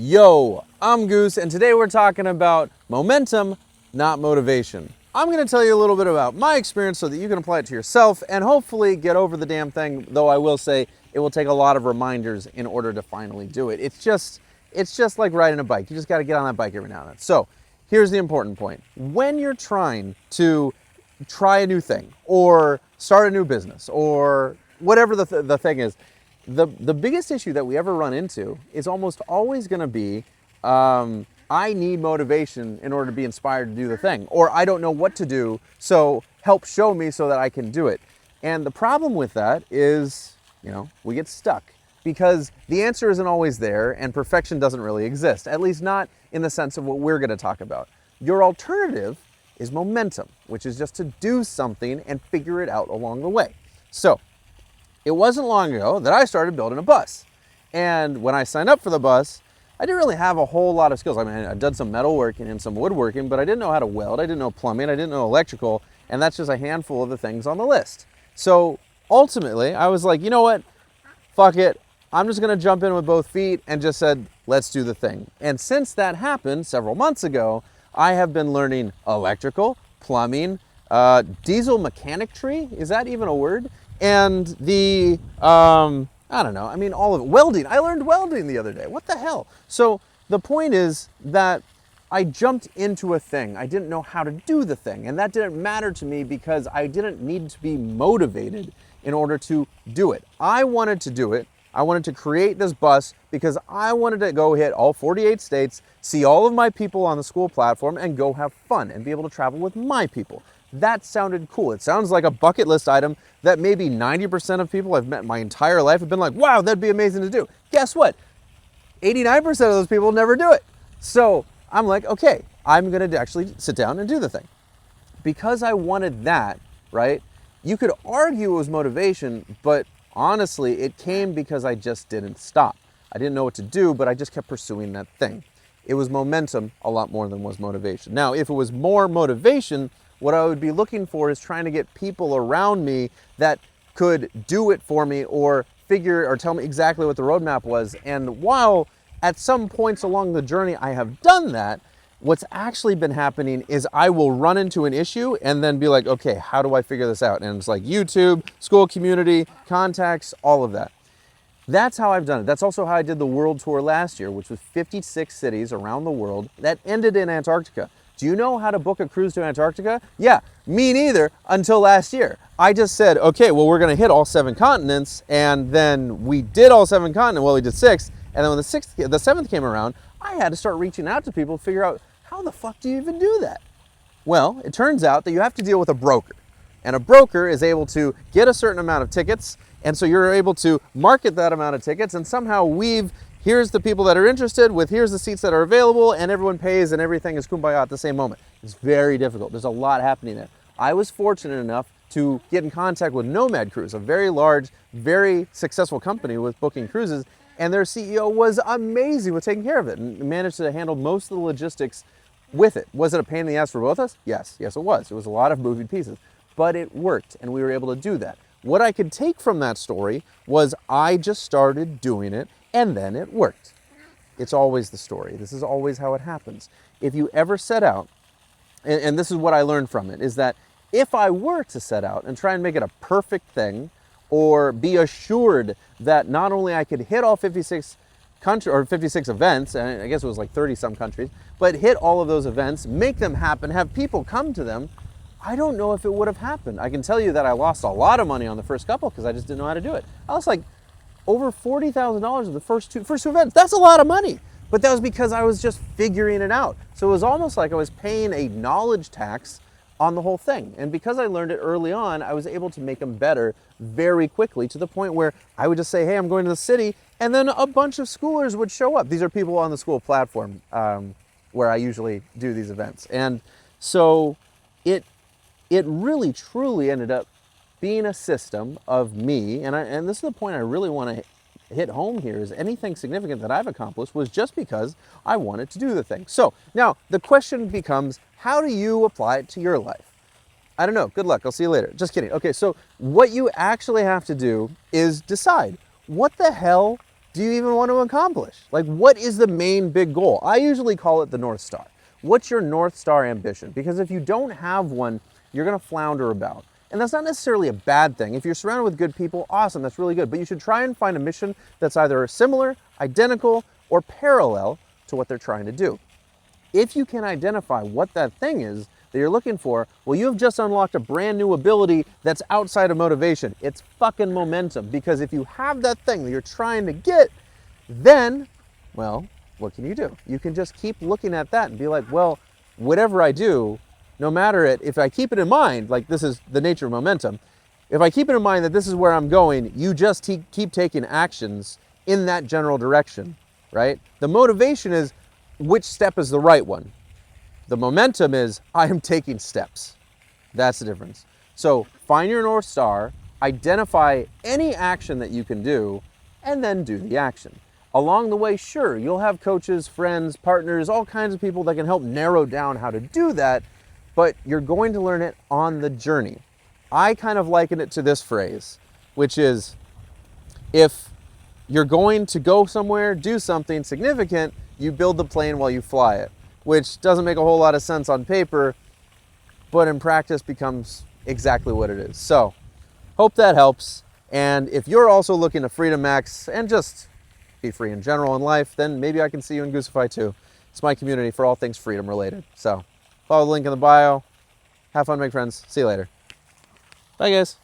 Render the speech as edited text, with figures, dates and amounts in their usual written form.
Yo, I'm Goose, and today we're talking about momentum, not motivation. I'm going to tell you a little bit about my experience so that you can apply it to yourself and hopefully get over the damn thing, though I will say it will take a lot of reminders in order to finally do it. It's just like riding a bike. You just got to get on that bike every now and then. So here's the important point. When you're trying to try a new thing or start a new business or whatever the thing is, the biggest issue that we ever run into is almost always going to be, I need motivation in order to be inspired to do the thing, or I don't know what to do, so help show me so that I can do it. And the problem with that is, we get stuck because the answer isn't always there and perfection doesn't really exist, at least not in the sense of what we're going to talk about. Your alternative is momentum, which is just to do something and figure it out along the way. So it wasn't long ago that I started building a bus. And when I signed up for the bus, I didn't really have a whole lot of skills. I mean, I'd done some metalworking and some woodworking, but I didn't know how to weld, I didn't know plumbing, I didn't know electrical, and that's just a handful of the things on the list. So ultimately, I was like, you know what? Fuck it. I'm just gonna jump in with both feet and just said, let's do the thing. And since that happened several months ago, I have been learning electrical, plumbing, diesel mechanicry, is that even a word? And the, I don't know, I mean, all of it. Welding. I learned welding the other day. What the hell? So the point is that I jumped into a thing. I didn't know how to do the thing. And that didn't matter to me because I didn't need to be motivated in order to do it. I wanted to do it. I wanted to create this bus because I wanted to go hit all 48 states, see all of my people on the Skool platform, and go have fun and be able to travel with my people. That sounded cool. It sounds like a bucket list item that maybe 90% of people I've met my entire life have been like, wow, that'd be amazing to do. Guess what? 89% of those people never do it. So I'm like, okay, I'm going to actually sit down and do the thing. Because I wanted that, right? You could argue it was motivation, but honestly, it came because I just didn't stop. I didn't know what to do, but I just kept pursuing that thing. It was momentum a lot more than was motivation. Now, if it was more motivation, what I would be looking for is trying to get people around me that could do it for me or figure or tell me exactly what the roadmap was. And while at some points along the journey I have done that, what's actually been happening is I will run into an issue and then be like, okay, how do I figure this out? And it's like YouTube, Skool community, contacts, all of that. That's how I've done it. That's also how I did the world tour last year, which was 56 cities around the world that ended in Antarctica. Do you know how to book a cruise to Antarctica? Yeah, me neither until last year. I just said, okay, well, we're gonna hit all 7 continents, and then we did all 7 continents, well, we did 6, and then when the 7th came around, I had to start reaching out to people to figure out, how the fuck do you even do that? Well, it turns out that you have to deal with a broker, and a broker is able to get a certain amount of tickets, and so you're able to market that amount of tickets and somehow weave, here's the people that are interested with here's the seats that are available, and everyone pays and everything is kumbaya at the same moment. It's very difficult. There's a lot happening there. I was fortunate enough to get in contact with Nomad Cruise, a very large, very successful company with booking cruises, and their CEO was amazing with taking care of it and managed to handle most of the logistics with it. Was it a pain in the ass for both of us? Yes, it was. It was a lot of moving pieces, but it worked and we were able to do that. What I could take from that story was I just started doing it and then it worked. It's always the story. This is always how it happens. If you ever set out, and this is what I learned from it, is that if I were to set out and try and make it a perfect thing, or be assured that not only I could hit all 56 events, and I guess it was like 30 some countries, but hit all of those events, make them happen, have people come to them, I don't know if it would have happened. I can tell you that I lost a lot of money on the first couple because I just didn't know how to do it. I lost like over $40,000 of the first two events. That's a lot of money, but that was because I was just figuring it out. So it was almost like I was paying a knowledge tax on the whole thing. And because I learned it early on, I was able to make them better very quickly to the point where I would just say, hey, I'm going to the city, and then a bunch of schoolers would show up. These are people on the Skool platform where I usually do these events. And so it really truly ended up being a system of me, and this is the point I really want to hit home here, is anything significant that I've accomplished was just because I wanted to do the thing. So now the question becomes, how do you apply it to your life? I don't know. Good luck. I'll see you later. Just kidding. Okay, so what you actually have to do is decide, what the hell do you even want to accomplish? Like, what is the main big goal? I usually call it the North Star. What's your North Star ambition? Because if you don't have one, you're going to flounder about. And that's not necessarily a bad thing. If you're surrounded with good people, awesome, that's really good. But you should try and find a mission that's either similar, identical, or parallel to what they're trying to do. If you can identify what that thing is that you're looking for, well, you have just unlocked a brand new ability that's outside of motivation. It's fucking momentum. Because if you have that thing that you're trying to get, then, well, what can you do? You can just keep looking at that and be like, well, whatever I do, no matter it, if I keep it in mind, like this is the nature of momentum, if I keep it in mind that this is where I'm going, you just keep taking actions in that general direction, right? The motivation is which step is the right one. The momentum is I am taking steps. That's the difference. So find your North Star, identify any action that you can do, and then do the action. Along the way, sure, you'll have coaches, friends, partners, all kinds of people that can help narrow down how to do that, but you're going to learn it on the journey. I kind of liken it to this phrase, which is if you're going to go somewhere, do something significant, you build the plane while you fly it, which doesn't make a whole lot of sense on paper, but in practice becomes exactly what it is. So, hope that helps. And if you're also looking to Freedom Max and just be free in general in life, then maybe I can see you in Goosify too. It's my community for all things freedom related. So, follow the link in the bio. Have fun, make friends. See you later. Bye, guys.